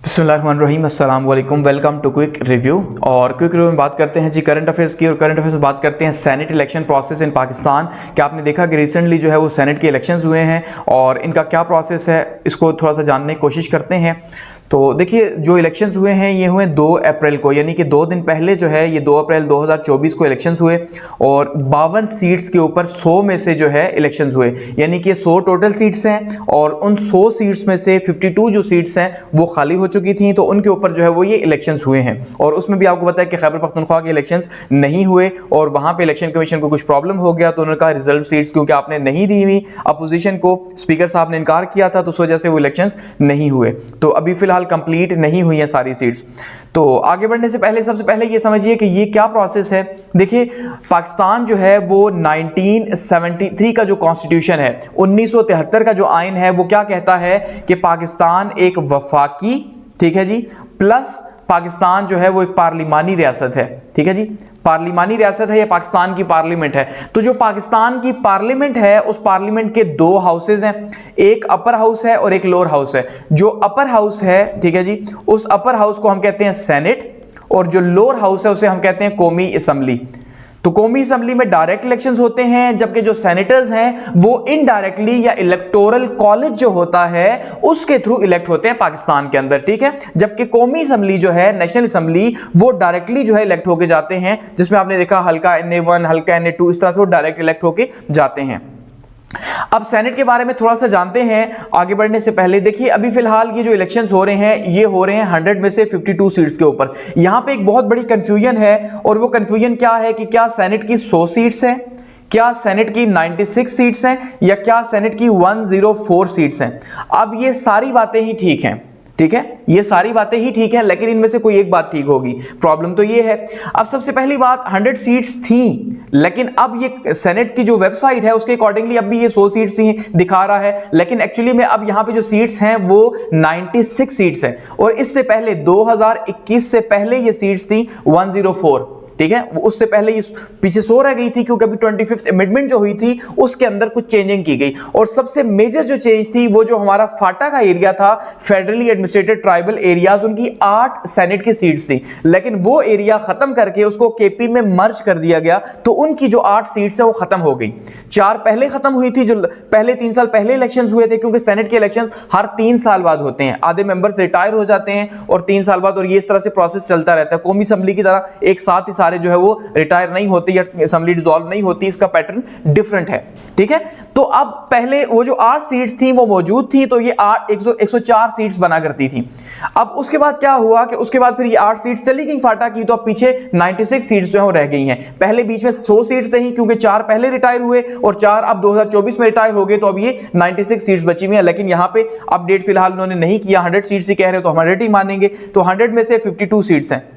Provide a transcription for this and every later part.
बिस्मिल्लाहिर्रहमानिर्रहीम, अस्सलाम वालेकुम, वेलकम टू क्विक रिव्यू। और क्विक रिव्यू में बात करते हैं जी करंट अफेयर्स की, और करंट अफेयर्स में बात करते हैं senate election process in Pakistan. क्या आपने देखा कि रिसेंटली जो है वो सेनेट के इलेक्शंस हुए हैं और इनका क्या प्रोसेस है, इसको थोड़ा सा जानने की कोशिश करते हैं। तो देखिए, जो इलेक्शंस हुए हैं ये हुए 2 अप्रैल को, यानी कि 2 दिन पहले जो है ये 2 अप्रैल 2024 को इलेक्शंस हुए और 52 सीट्स के ऊपर 100 में से जो है इलेक्शंस हुए, यानी कि 100 टोटल सीट्स हैं और उन 100 सीट्स में से 52 जो सीट्स हैं वो खाली हो चुकी थी, तो उनके ऊपर जो है वो ये इलेक्शंस हुए हैं। और उसमें भी आपको पता है कि खैबर पख्तूनख्वा के इलेक्शंस नहीं हुए और वहाँ पे इलेक्शन कमीशन को कुछ प्रॉब्लम हो गया, तो उन्होंने कहा रिजर्व सीट्स क्योंकि आपने नहीं दी हुई अपोजिशन को, स्पीकर साहब ने इनकार किया था, तो उस वजह से वो इलेक्शंस नहीं हुए। तो अभी फिलहाल कंप्लीट नहीं हुई हैं सारी सीट्स। तो आगे बढ़ने से पहले सबसे पहले ये समझिए कि ये क्या प्रोसेस है। देखिए, पाकिस्तान जो है वो 1973 का जो कॉन्स्टिट्यूशन है, 1973 का जो आइन है, वो क्या कहता है कि पाकिस्तान एक वफाकी, ठीक है जी, प्लस पाकिस्तान जो है वो एक पार्लिमानी रियासत है। ठीक है जी, पार्लिमानी रियासत है, या पाकिस्तान की पार्लियामेंट है। तो जो पाकिस्तान की पार्लियामेंट है, उस पार्लियामेंट के 2 हाउसेज हैं, एक अपर हाउस है और एक लोअर हाउस है। जो अपर हाउस है, ठीक है जी, उस अपर हाउस को हम कहते हैं सेनेट, और जो लोअर हाउस है उसे हम कहते हैं कौमी असम्बली। तो कौमी असम्बली में डायरेक्ट इलेक्शंस होते हैं, जबकि जो सेनेटर्स हैं वो इनडायरेक्टली या इलेक्टोरल कॉलेज जो होता है उसके थ्रू इलेक्ट होते हैं पाकिस्तान के अंदर। ठीक है, जबकि कौमी असम्बली जो है, नेशनल असम्बली, वो डायरेक्टली जो है इलेक्ट होके जाते हैं, जिसमें आपने देखा हल्का NA1 हल्का NA2 इस तरह से वो डायरेक्ट इलेक्ट होके जाते हैं। अब सेनेट के बारे में थोड़ा सा जानते हैं आगे बढ़ने से पहले। देखिए, अभी फिलहाल ये जो इलेक्शंस हो रहे हैं ये हो रहे हैं 100 में से 52 सीट्स के ऊपर। यहां पे एक बहुत बड़ी कंफ्यूजन है, और वो कंफ्यूजन क्या है कि क्या सेनेट की 100 सीट्स हैं, क्या सेनेट की 96 सीट्स हैं, या क्या सेनेट की 104 सीट्स हैं। अब ये सारी बातें ही ठीक हैं, ठीक है, ये सारी बातें ही ठीक है, लेकिन इनमें से कोई एक बात ठीक होगी। प्रॉब्लम तो ये है, अब सबसे पहली बात 100 सीट्स थी, लेकिन अब ये सेनेट की जो वेबसाइट है उसके अकॉर्डिंगली अब भी ये 100 सीट्स ही दिखा रहा है, लेकिन एक्चुअली में अब यहां पे जो सीट्स हैं वो 96 सीट्स हैं, और इससे पहले 2021 से पहले ये सीट्स थी 104। ठीक है, वो उससे पहले ये पीछे 100 रह गई थी, क्योंकि अभी 25th अमेंडमेंट जो हुई थी उसके अंदर कुछ चेंजिंग की गई। और सबसे मेजर जो चेंज थी वो जो हमारा फाटा का एरिया था, फेडरली एडमिनिस्ट्रेटेड ट्राइबल एरियाज, उनकी 8 सेनेट की सीट्स थी, लेकिन वो एरिया खत्म करके उसको केपी में मर्ज कर दिया गया, तो उनकी जो 8 सीट्स है वो खत्म हो गई। 4 पहले खत्म हुई थी, जो पहले 3 साल पहले इलेक्शंस हुए थे, क्योंकि सेनेट के इलेक्शंस हर 3 साल बाद होते हैं, आधे मेंबर्स रिटायर हो जाते हैं और 3 साल बाद, और ये इस तरह से प्रोसेस चलता रहता है। कौमी असेंबली की तरह एक साथ ही सारे जो है वो रिटायर नहीं होती या असेंबली डिसॉल्व नहीं होती, इसका पैटर्न डिफरेंट है। ठीक है, तो अब पहले वो जो 8 सीट्स थी वो मौजूद थी, तो ये 104 सीट्स बना करती थी। अब उसके बाद क्या हुआ कि उसके बाद फिर ये 8 सीट्स चली गई फाटा की, तो अब पीछे 96 सीट्स जो है वो रह गई हैं। पहले बीच में 100 सीट्स रही, क्योंकि 4 पहले रिटायर हुए और 4 अब 2024 में रिटायर हो गए, तो अब ये 96 सीट्स बची हुई हैं। लेकिन यहां पे अपडेट फिलहाल उन्होंने नहीं किया, 100 सीट्स ही कह रहे, तो हम 100 ही मानेंगे। तो 100 में से 52 सीट्स हैं,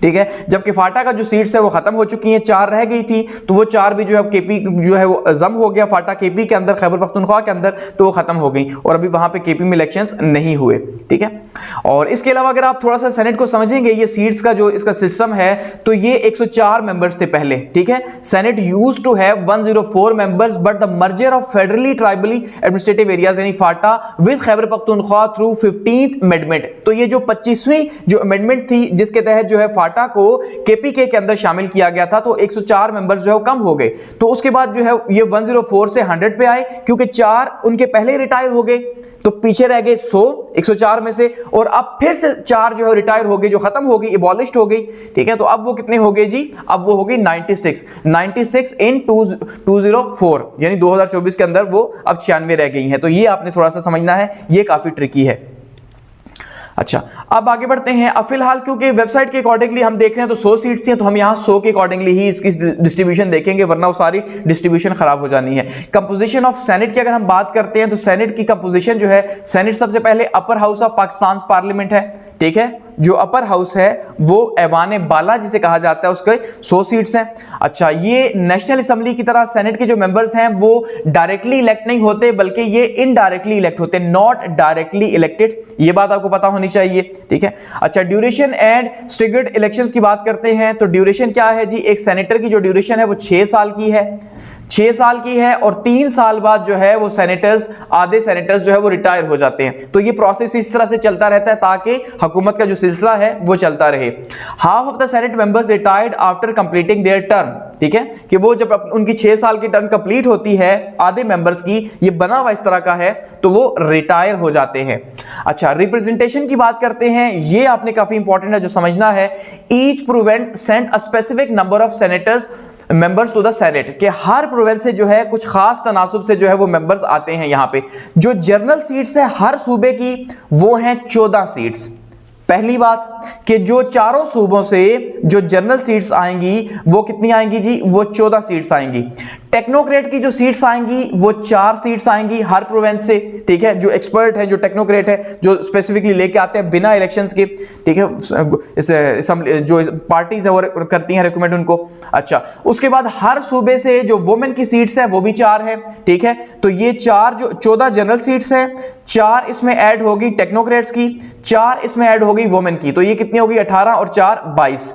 ठीक है, जबकि फाटा का जो सीट्स है वो खत्म हो चुकी हैं, 4 रह गई थी, तो वो 4 भी जो है केपी जो है वो जम हो गया, फाटा केपी के अंदर, खैबर पख्तूनख्वा के अंदर, तो वो खत्म हो गई और अभी वहां पे केपी में इलेक्शंस नहीं हुए। ठीक है, और इसके अलावा अगर आप थोड़ा सा सेनेट को समझेंगे, ये सीट्स का जो इसका सिस्टम है, तो ये 104 मेंबर्स थे पहले। ठीक है, Senate used to have 104 members, but the merger of federally tribally administrative areas यानी FATA with Khyber Pakhtunkhwa through 15th amendment, तो ये जो 25वीं जो अमेंडमेंट थी जिसके तहत जो है फाटा को केपीके के अंदर शामिल किया गया था, तो 104 मेंबर्स जो है वो कम हो गए। तो उसके बाद जो है ये 104 से 100 पे आए, क्योंकि 4 उनके पहले रिटायर हो गए, तो पीछे रह गए 104 में से, और अब फिर से 4 जो है रिटायर हो गए, जो खत्म हो गई, एबॉलिश्ड हो गई। ठीक है, तो अब वो कितने हो गए जी, अब वो हो गई 96 इन 204, यानी 2024 के अंदर वो अब 96 रह गई हैं। तो ये आपने थोड़ा सा समझना है, ये काफी ट्रिकी है। अच्छा, अब आगे बढ़ते हैं। अब फिलहाल क्योंकि वेबसाइट के अकॉर्डिंगली हम देख रहे हैं तो 100 सीट्स हैं, तो हम यहाँ 100 के अकॉर्डिंगली ही इसकी डिस्ट्रीब्यूशन देखेंगे, वरना वो सारी डिस्ट्रीब्यूशन खराब हो जानी है। कंपोजिशन ऑफ सेनेट की अगर हम बात करते हैं, तो सेनेट की कंपोजिशन जो है, सेनेट सबसे पहले upper house of Pakistan parliament है। ठीक है, जो अपर हाउस है वो ऐवान बाला जिसे कहा जाता है, उसके 100 सीट्स हैं। अच्छा, ये नेशनल असेंबली की तरह सेनेट के जो मेंबर्स हैं वो डायरेक्टली इलेक्ट नहीं होते, बल्कि ये इनडायरेक्टली इलेक्ट होते हैं, नॉट डायरेक्टली इलेक्टेड, ये बात आपको पता होनी चाहिए। ठीक है, अच्छा, ड्यूरेशन एंड स्ट्रिगर्ड इलेक्शंस की बात करते हैं, तो ड्यूरेशन क्या है जी, एक सेनेटर की जो ड्यूरेशन है वो 6 साल की है। 6 साल की है और 3 साल बाद जो है वो सेनेटर्स, आधे सेनेटर्स जो है वो रिटायर हो जाते हैं। तो ये प्रोसेस इस तरह से चलता रहता है ताकि हुकूमत का जो सिलसिला है वो चलता रहे। Half of the senate members retired after completing there term, ठीक है, कि वो जब उनकी 6 साल की टर्म कंप्लीट होती है आधे मेंबर्स की, ये बना हुआ इस तरह का है, तो वो रिटायर हो जाते हैं। अच्छा, रिप्रेजेंटेशन की बात करते हैं, ये आपने काफी इंपॉर्टेंट है जो समझना है। Each province sent a specific number of senators members to the senate, के हर प्रोविंस से जो है कुछ खास तनासुब से जो है वो मेंबर्स आते हैं यहाँ पे। जो जनरल सीट्स है हर सूबे की वो हैं 14 सीट्स। पहली बात कि जो चारों सूबों से जो जनरल सीट्स आएंगी वो कितनी आएंगी जी, वो 14 सीट्स आएंगी। टेक्नोक्रेट की जो सीट्स आएंगी वो 4 सीट्स आएंगी हर प्रोविंस से, ठीक है, जो एक्सपर्ट है, जो टेक्नोक्रेट है, जो स्पेसिफिकली लेके आते हैं बिना इलेक्शंस के, ठीक है, जो पार्टीज है वो करती हैं रिकमेंड उनको। अच्छा, उसके बाद हर सूबे से जो वुमेन की सीट्स है वो भी 4 है, ठीक है, तो ये 4 जो 14 जनरल सीट्स हैं, 4 इसमें ऐड होगी टेक्नोक्रेट्स की, 4 इसमें ऐड होगी वुमेन की, तो ये कितनी होगी 18 और 4 22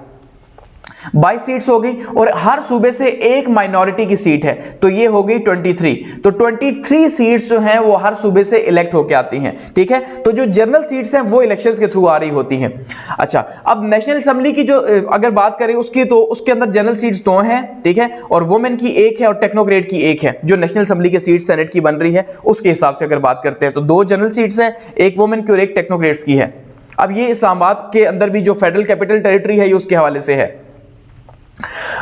सीट्स होगी। और हर सूबे से एक माइनॉरिटी की सीट है तो ये होगी 23। तो 23 सीट्स जो हैं वो हर सूबे से इलेक्ट होकर आती हैं, ठीक है। तो जो जनरल सीट्स हैं वो इलेक्शंस के थ्रू आ रही होती हैं। अच्छा, अब नेशनल असेंबली की जो अगर बात करें उसकी, तो उसके अंदर जनरल सीट्स 2 हैं, ठीक है, और वुमेन की 1 है और टेक्नोक्रेट की 1 है। जो नेशनल असेंबली की सीट सेनेट की बन रही है उसके हिसाब से अगर बात करते हैं तो 2 जनरल सीट्स हैं, 1 वुमेन की और 1 टेक्नोक्रेट्स की है। अब ये इस्लामाबाद के अंदर भी जो फेडरल कैपिटल टेरिटरी है ये उसके हवाले से है।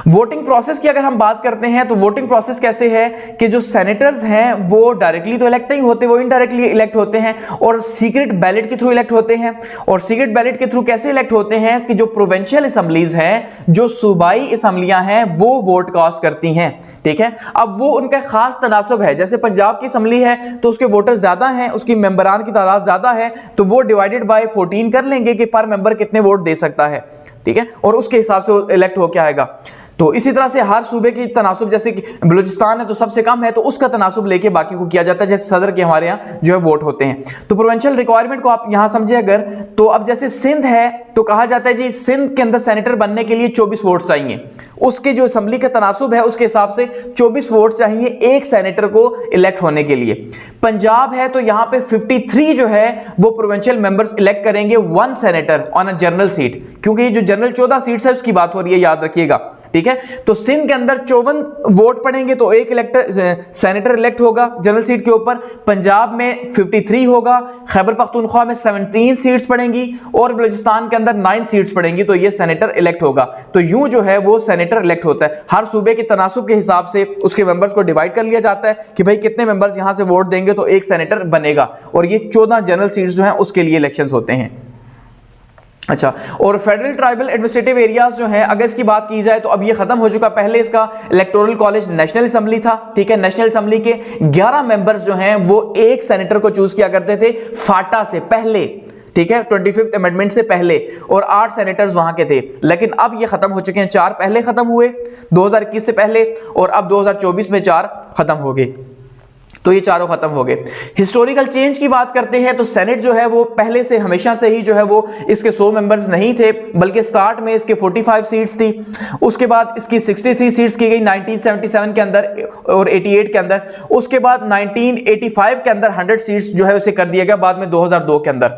वोटिंग प्रोसेस की अगर हम बात करते हैं तो वोटिंग प्रोसेस कैसे है कि जो सेनेटर्स हैं वो डायरेक्टली तो इलेक्ट नहीं होते, वो इनडायरेक्टली इलेक्ट होते हैं और सीक्रेट बैलेट के थ्रू इलेक्ट होते हैं। और सीक्रेट बैलेट के थ्रू कैसे इलेक्ट होते हैं कि जो प्रोविंशियल असेंबलीज हैं, जो सूबाई असेंबलियां हैं, वो वोट कास्ट करती हैं, ठीक है। अब वो उनका खास तनासब है, जैसे पंजाब की असेंबली है तो उसके वोटर्स ज्यादा हैं, उसकी मेंबरान की तादाद ज्यादा है, तो वो डिवाइडेड बाय 14 कर लेंगे कि पर मेंबर कितने वोट दे सकता है, ठीक है, और उसके हिसाब से वो इलेक्ट होकर आएगा। तो इसी तरह से हर सूबे की तनासुब, जैसे कि बलूचिस्तान है तो सबसे कम है तो उसका तनासुब लेके बाकी को किया जाता है, जैसे सदर के हमारे यहाँ जो है वोट होते हैं। तो प्रोविंशियल रिक्वायरमेंट को आप यहाँ समझे अगर, तो अब जैसे सिंध है तो कहा जाता है जी सिंध के अंदर सेनेटर बनने के लिए 24 वोट चाहिए, उसके जो असेंबली का तनासुब है उसके हिसाब से 24 वोट चाहिए एक सेनेटर को इलेक्ट होने के लिए। पंजाब है तो यहाँ पे 53 जो है वो प्रोविंशियल मेंबर्स इलेक्ट करेंगे 1 senator on a general seat, क्योंकि ये जो जनरल 14 सीट्स है उसकी बात हो रही है, याद रखिएगा, ठीक है। तो सिंध के अंदर 54 वोट पड़ेंगे तो एक सेनेटर इलेक्ट होगा जनरल सीट के ऊपर। पंजाब में 53 होगा, खैबर पख्तूनख्वा में 17 सीट्स पड़ेंगी और बलूचिस्तान के अंदर 9 सीट्स पड़ेंगी, तो ये सेनेटर इलेक्ट होगा। तो यूं जो है वो सेनेटर इलेक्ट होता है। हर सूबे के तनासुब के हिसाब से उसके मेंबर्स को डिवाइड कर लिया जाता है कि भाई कितने मेंबर्स यहां से वोट देंगे तो एक सेनेटर बनेगा, और ये 14 जनरल सीट्स जो हैं उसके लिए इलेक्शंस होते हैं। अच्छा, और फेडरल ट्राइबल एडमिनिस्ट्रेटिव एरियाज जो है अगर इसकी बात की जाए तो अब ये खत्म हो चुका। पहले इसका इलेक्टोरल कॉलेज नेशनल असेंबली था, ठीक है। नेशनल असेंबली के 11 मेंबर्स जो हैं वो एक सेनेटर को चूज किया करते थे फाटा से पहले, ठीक है, 25th अमेंडमेंट से पहले, और 8 सेनेटर्स वहां के थे। लेकिन अब ये खत्म हो चुके हैं, 4 पहले खत्म हुए 2021 से पहले, और अब 2024 में 4 खत्म हो गए, तो ये चारों खत्म हो गए। हिस्टोरिकल चेंज की बात करते हैं तो सेनेट जो है वो पहले से हमेशा से ही जो है वो इसके 100 मेंबर्स नहीं थे, बल्कि स्टार्ट में इसके 45 सीट्स थी, उसके बाद इसकी 63 सीट्स की गई 1977 के अंदर और 88 के अंदर, उसके बाद 1985 के अंदर 100 सीट्स जो है उसे कर दिया गया, बाद में 2002 के अंदर।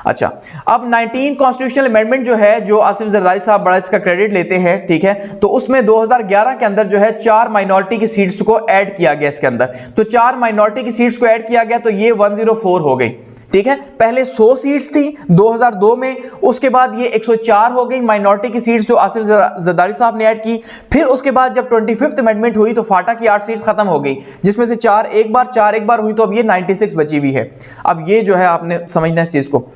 अच्छा, अब 19 कॉन्स्टिट्यूशनल अमेंडमेंट जो है, जो आसिफ जरदारी साहब बड़ा इसका क्रेडिट लेते हैं, ठीक है, तो उसमें 2011 के अंदर जो है 4 माइनॉरिटी की सीट्स को ऐड किया गया इसके अंदर। तो 4 माइनॉरिटी की सीट्स को ऐड किया गया तो ये 104 हो गई, ठीक है। पहले 100 सीट्स थी 2002 में, उसके बाद ये 104 हो गई माइनॉरिटी की सीट्स जो आसिफ जरदारी साहब ने ऐड की। फिर उसके बाद जब 25th अमेंडमेंट हुई तो फाटा की 8 सीट्स खत्म हो गई, जिसमें से 4 एक बार हुई, तो अब ये 96 बची हुई है। अब ये जो है आपने समझना है इस चीज को।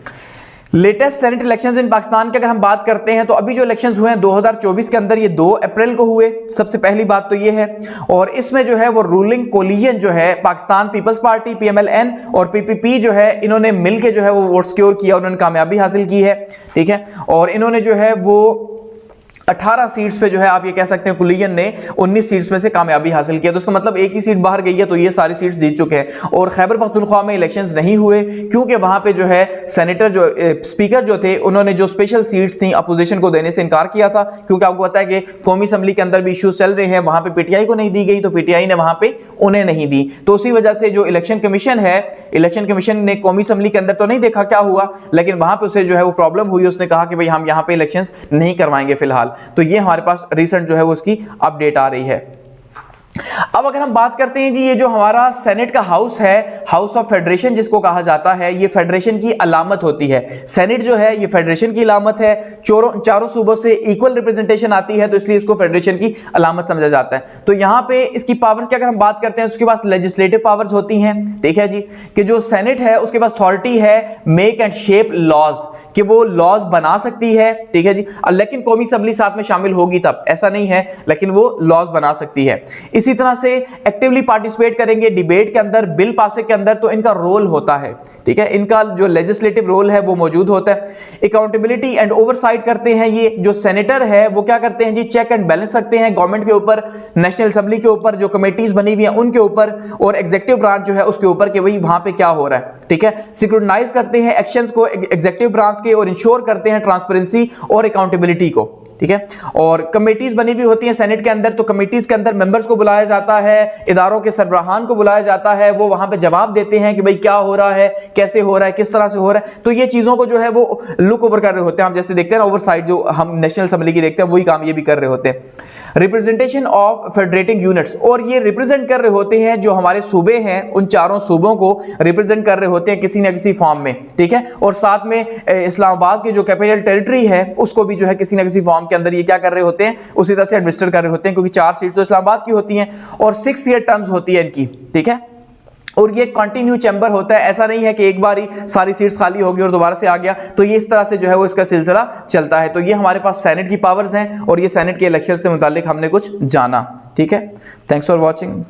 Latest senate elections in Pakistan की अगर हम बात करते हैं तो अभी जो इलेक्शंस हुए हैं 2024 के अंदर, ये 2 अप्रैल को हुए। सबसे पहली बात तो ये है, और इसमें जो है वो रूलिंग कोलिजन जो है पाकिस्तान पीपल्स पार्टी PMLN और PPP जो है, इन्होंने मिलकर जो है वो वोट सिक्योर किया, उन्होंने कामयाबी हासिल की है, ठीक है। और इन्होंने जो है वो 18 सीट्स पे जो है आप ये कह सकते हैं कुलियन ने 19 सीट्स में से कामयाबी हासिल किया। तो उसका मतलब एक ही सीट बाहर गई है, तो ये सारी सीट्स जीत चुके हैं। और खैबर पख्तूनख्वा में इलेक्शंस नहीं हुए क्योंकि वहां पे जो है सेनेटर जो स्पीकर जो थे उन्होंने जो स्पेशल सीट्स थी अपोजिशन को देने से इनकार किया था, क्योंकि आपको पता है कि कौमी असम्बली के अंदर भी इश्यूज चल रहे हैं, वहां पे पीटीआई को नहीं दी गई तो पीटीआई ने वहां पे उन्हें नहीं दी। तो उसी वजह से जो इलेक्शन कमीशन है, इलेक्शन कमीशन ने कौमी असम्बली के अंदर तो नहीं देखा क्या हुआ, लेकिन वहां पे उसे जो है वो प्रॉब्लम हुई, उसने कहा कि भाई हम यहां पे इलेक्शंस नहीं करवाएंगे फिलहाल। तो ये हमारे पास रिसेंट जो है वो उसकी अपडेट आ रही है। अब अगर हम बात करते हैं जी, ये जो हमारा सेनेट का हाउस है, हाउस ऑफ फेडरेशन जिसको कहा जाता है, ये फेडरेशन की अलामत होती है। सेनेट जो है ये फेडरेशन की अलामत है, चारों सूबों से इक्वल रिप्रेजेंटेशन आती है, तो इसलिए इसको फेडरेशन की अलामत समझा जाता है। तो यहां पे इसकी पावर्स की अगर हम बात करते हैं, उसके पास लेजिस्लेटिव पावर्स होती हैं, ठीक है जी, कि जो सेनेट है उसके पास अथॉरिटी है मेक एंड शेप लॉज, कि वो लॉज बना सकती है, ठीक है जी, लेकिन कौमी असम्बली साथ में शामिल होगी तब, ऐसा नहीं है, लेकिन वो लॉज बना सकती है। इसी तरह से एक्टिवली पार्टिसिपेट करेंगे डिबेट के अंदर, बिल पास के अंदर, तो इनका रोल होता है, ठीक है, इनका जो लेजिस्लेटिव रोल है वो मौजूद होता है। अकाउंटेबिलिटी एंड ओवरसाइट करते हैं ये जो सेनेटर है, वो क्या करते हैं जी, चेक एंड बैलेंस रखते हैं गवर्नमेंट के ऊपर, नेशनल असेंबली के ऊपर, जो कमेटीज बनी हुई हैं उनके ऊपर, और एग्जीक्यूटिव ब्रांच जो है उसके ऊपर कि भाई वहां पे क्या हो रहा है, ठीक है। सिक्योरिटाइज करते हैं एक्शंस को एग्जीक्यूटिव ब्रांच के और इंश्योर करते हैं ट्रांसपेरेंसी और अकाउंटेबिलिटी को, ठीक है। और कमेटीज बनी हुई होती हैं सेनेट के अंदर, तो कमेटीज के अंदर मेंबर्स को बुलाया जाता है, इदारों के सरबराहान को बुलाया जाता है, वो वहां पे जवाब देते हैं कि भाई क्या हो रहा है, कैसे हो रहा है, किस तरह से हो रहा है। तो ये चीजों को जो है वो लुक ओवर कर रहे होते हैं। हम जैसे देखते हैं ना ओवरसाइट, जो हम नेशनल असेंबली की देखते हैं वही काम ये भी कर रहे होते हैं। रिप्रेजेंटेशन ऑफ फेडरेटिंग यूनिट्स, और ये रिप्रेजेंट कर रहे होते हैं जो हमारे सूबे हैं, उन चारों सूबों को रिप्रेजेंट कर रहे होते हैं किसी ना किसी फॉर्म में, ठीक है। और साथ में इस्लामाबाद की जो कैपिटल टेरिटरी है उसको भी जो है किसी ना किसी फॉर्म के अंदर ये क्या कर रहे होते हैं, उसी तरह से एडमिनिस्टर कर रहे होते हैं, क्योंकि 4 सीट्स तो इस्लामाबाद की होती हैं और 6 ईयर टर्म्स होती है इनकी, ठीक है। और ये कंटिन्यू चैम्बर होता है, ऐसा नहीं है कि एक बार ही सारी सीट्स खाली होगी और दोबारा से आ गया, तो ये इस तरह से जो है वो इसका सिलसिला चलता है। तो ये हमारे पास सेनेट की पावर्स हैं और ये सेनेट के इलेक्शन से मुतालिक हमने कुछ जाना, ठीक है। Thanks for watching.